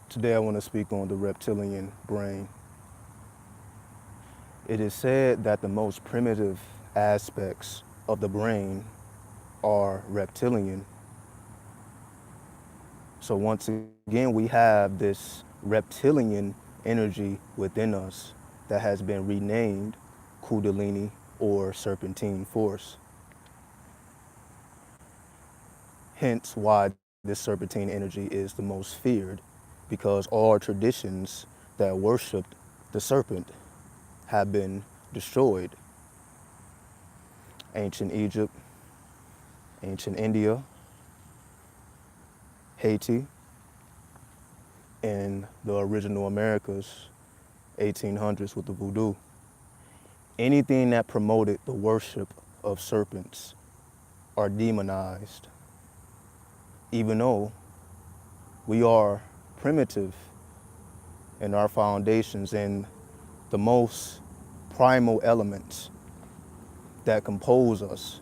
Today I want to speak on the reptilian brain. It is said that the most primitive aspects of the brain are reptilian. So once again, we have this reptilian energy within us that has been renamed Kundalini or serpentine force. Hence why this serpentine energy is the most feared, because all traditions that worshiped the serpent have been destroyed. Ancient Egypt, ancient India, Haiti, and the original Americas, 1800s with the voodoo. Anything that promoted the worship of serpents are demonized, even though we are primitive in our foundations and the most primal elements that compose us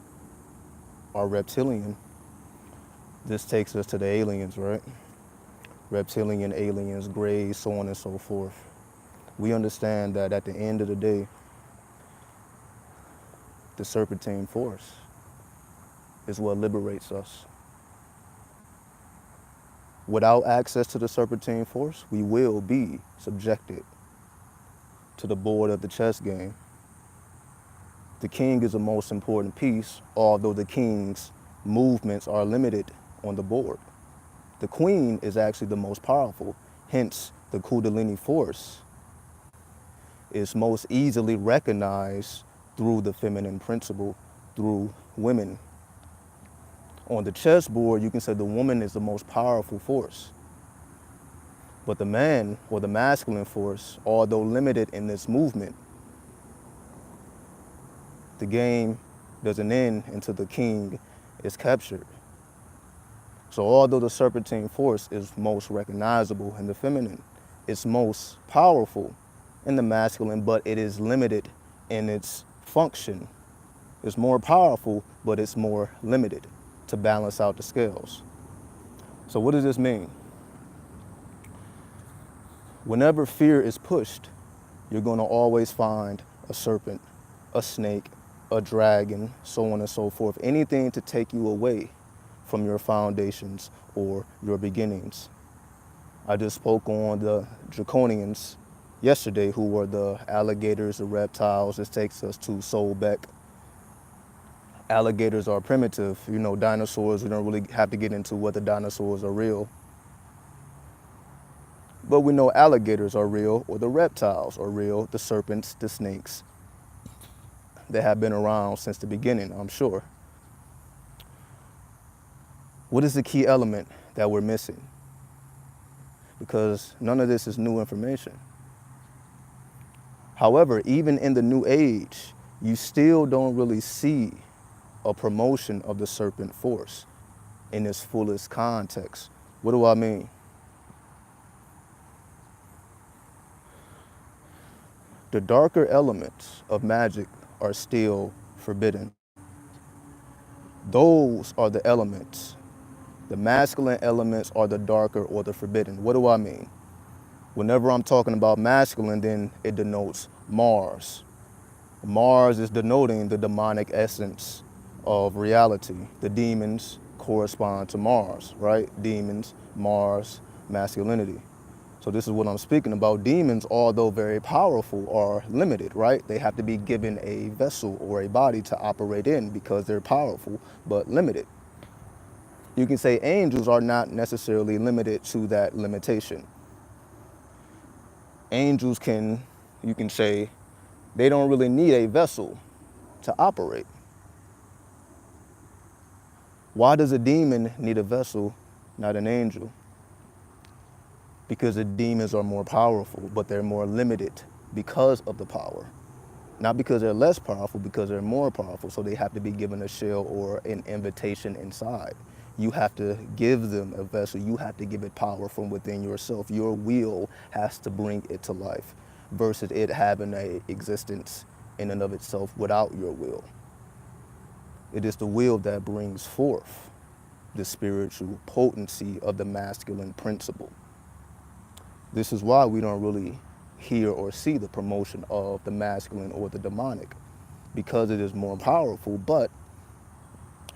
are reptilian. This takes us to the aliens, right? Reptilian, aliens, grays, so on and so forth. We understand that at the end of the day, the serpentine force is what liberates us. Without access to the serpentine force, we will be subjected to the board of the chess game. The king is the most important piece, although the king's movements are limited on the board. The queen is actually the most powerful, hence the Kundalini force is most easily recognized through the feminine principle, through women. On the chessboard, you can say the woman is the most powerful force. But the man, or the masculine force, although limited in this movement, the game doesn't end until the king is captured. So although the serpentine force is most recognizable in the feminine, it's most powerful in the masculine, but it is limited in its function. It's more powerful, but it's more limited to balance out the scales. So what does this mean? Whenever fear is pushed, you're going to always find a serpent, a snake, a dragon, so on and so forth. Anything to take you away from your foundations or your beginnings. I just spoke on the draconians yesterday, who were the alligators, the reptiles. This takes us to Soulbeck. Alligators are primitive. You know, dinosaurs, we don't really have to get into whether dinosaurs are real. But we know alligators are real, or the reptiles are real, the serpents, the snakes. They have been around since the beginning, I'm sure. What is the key element that we're missing? Because none of this is new information. However, even in the new age, you still don't really see a promotion of the serpent force in its fullest context. What do I mean? The darker elements of magic are still forbidden. Those are the elements. The masculine elements are the darker or the forbidden. What do I mean? Whenever I'm talking about masculine, then it denotes Mars. Mars is denoting the demonic essence of reality. The demons correspond to Mars, right? Demons, Mars, masculinity. So this is what I'm speaking about. Demons, although very powerful, are limited, right? They have to be given a vessel or a body to operate in because they're powerful, but limited. You can say angels are not necessarily limited to that limitation. Angels you can say, they don't really need a vessel to operate. Why does a demon need a vessel, not an angel? Because the demons are more powerful, but they're more limited because of the power. Not because they're less powerful, because they're more powerful, so they have to be given a shell or an invitation inside. You have to give them a vessel. You have to give it power from within yourself. Your will has to bring it to life versus it having an existence in and of itself without your will. It is the will that brings forth the spiritual potency of the masculine principle. This is why we don't really hear or see the promotion of the masculine or the demonic, because it is more powerful. But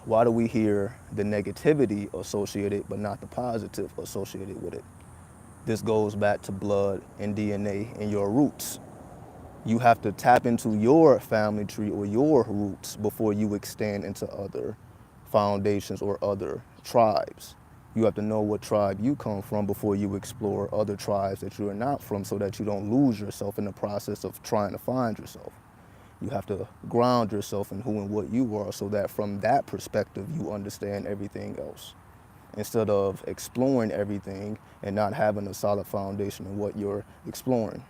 why do we hear the negativity associated but not the positive associated with it? This goes back to blood and DNA and your roots. You have to tap into your family tree or your roots before you extend into other foundations or other tribes. You have to know what tribe you come from before you explore other tribes that you are not from, so that you don't lose yourself in the process of trying to find yourself. You have to ground yourself in who and what you are, so that from that perspective you understand everything else, instead of exploring everything and not having a solid foundation in what you're exploring.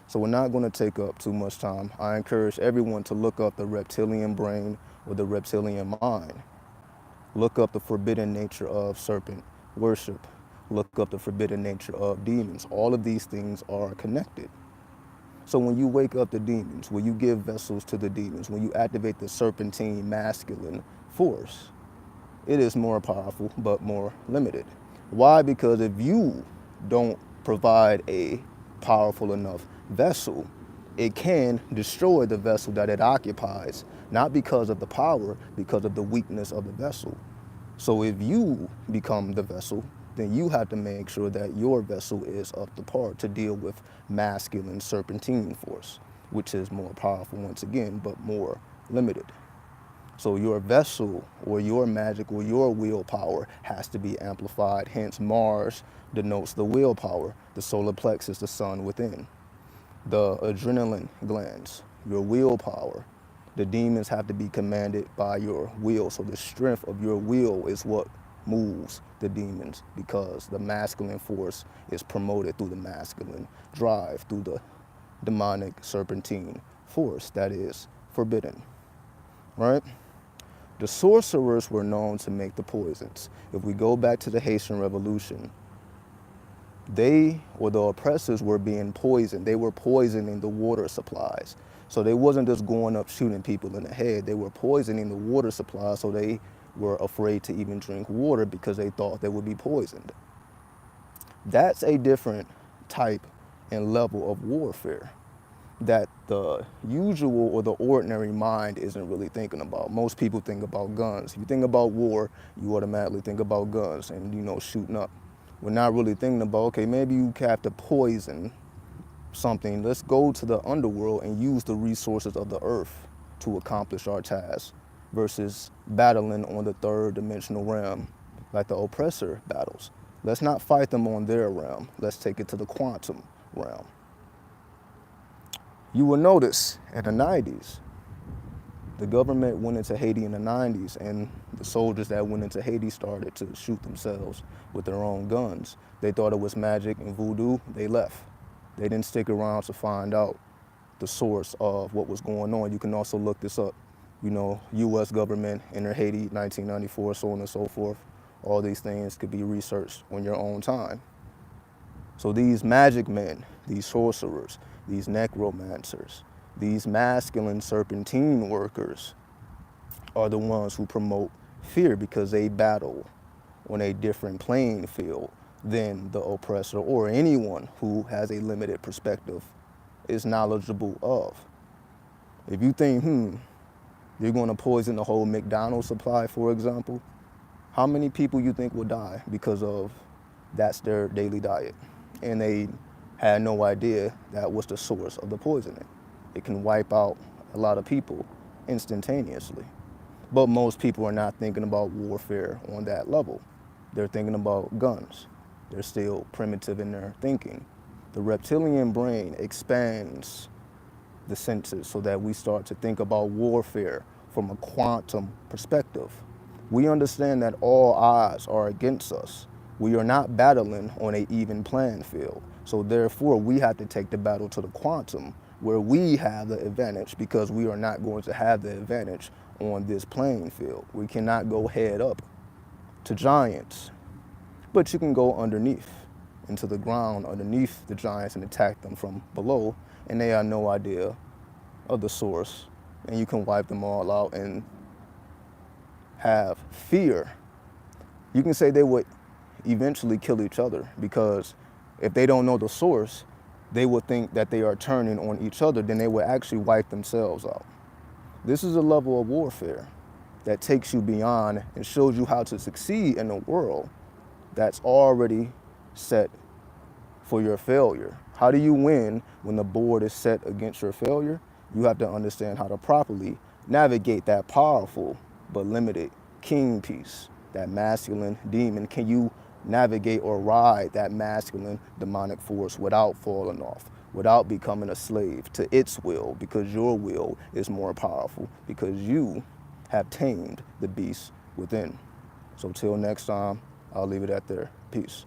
So we're not going to take up too much time. I encourage everyone to look up the reptilian brain or the reptilian mind. Look up the forbidden nature of serpent worship. Look up the forbidden nature of demons. All of these things are connected. So when you wake up the demons, when you give vessels to the demons, when you activate the serpentine masculine force, it is more powerful but more limited. Why? Because if you don't provide a powerful enough vessel, it can destroy the vessel that it occupies, not because of the power, because of the weakness of the vessel. So if you become the vessel, then you have to make sure that your vessel is up to par to deal with masculine serpentine force, which is more powerful once again, but more limited. So your vessel or your magic or your willpower has to be amplified. Hence, Mars denotes the willpower, the solar plexus, the sun within. The adrenaline glands, your willpower. The demons have to be commanded by your will. So the strength of your will is what moves the demons, because the masculine force is promoted through the masculine drive, through the demonic serpentine force that is forbidden, right? The sorcerers were known to make the poisons. If we go back to the Haitian Revolution, they, or the oppressors, were being poisoned. They were poisoning the water supplies. So they wasn't just going up shooting people in the head. They were poisoning the water supply, so they were afraid to even drink water because they thought they would be poisoned. That's a different type and level of warfare that the usual or the ordinary mind isn't really thinking about. Most people think about guns. If you think about war, you automatically think about guns and, shooting up. We're not really thinking about, okay, maybe you have to poison something. Let's go to the underworld and use the resources of the earth to accomplish our task, versus battling on the third dimensional realm like the oppressor battles. Let's not fight them on their realm. Let's take it to the quantum realm. You will notice in the 90s, the government went into Haiti in the 90s, and the soldiers that went into Haiti started to shoot themselves with their own guns. They thought it was magic and voodoo. They left. They didn't stick around to find out the source of what was going on. You can also look this up. U.S. government entered Haiti, 1994, so on and so forth. All these things could be researched on your own time. So these magic men, these sorcerers, these necromancers, these masculine serpentine workers are the ones who promote fear, because they battle on a different playing field than the oppressor or anyone who has a limited perspective is knowledgeable of. If you think, you're going to poison the whole McDonald's supply, for example, how many people you think will die because of that's their daily diet? And they had no idea that was the source of the poisoning. It can wipe out a lot of people instantaneously. But most people are not thinking about warfare on that level. They're thinking about guns. They're still primitive in their thinking. The reptilian brain expands the senses so that we start to think about warfare from a quantum perspective. We understand that all odds are against us. We are not battling on an even playing field. So therefore, we have to take the battle to the quantum, where we have the advantage, because we are not going to have the advantage on this playing field. We cannot go head up to giants, but you can go underneath, into the ground underneath the giants, and attack them from below, and they have no idea of the source, and you can wipe them all out and have fear. You can say they would eventually kill each other, because If they don't know the source, they will think that they are turning on each other, then they will actually wipe themselves out. This is a level of warfare that takes you beyond and shows you how to succeed in a world that's already set for your failure. How do you win when the board is set against your failure? You have to understand how to properly navigate that powerful but limited king piece, that masculine demon. Can you navigate or ride that masculine demonic force without falling off, without becoming a slave to its will, because your will is more powerful, because you have tamed the beast within. So till next time, I'll leave it at there. Peace.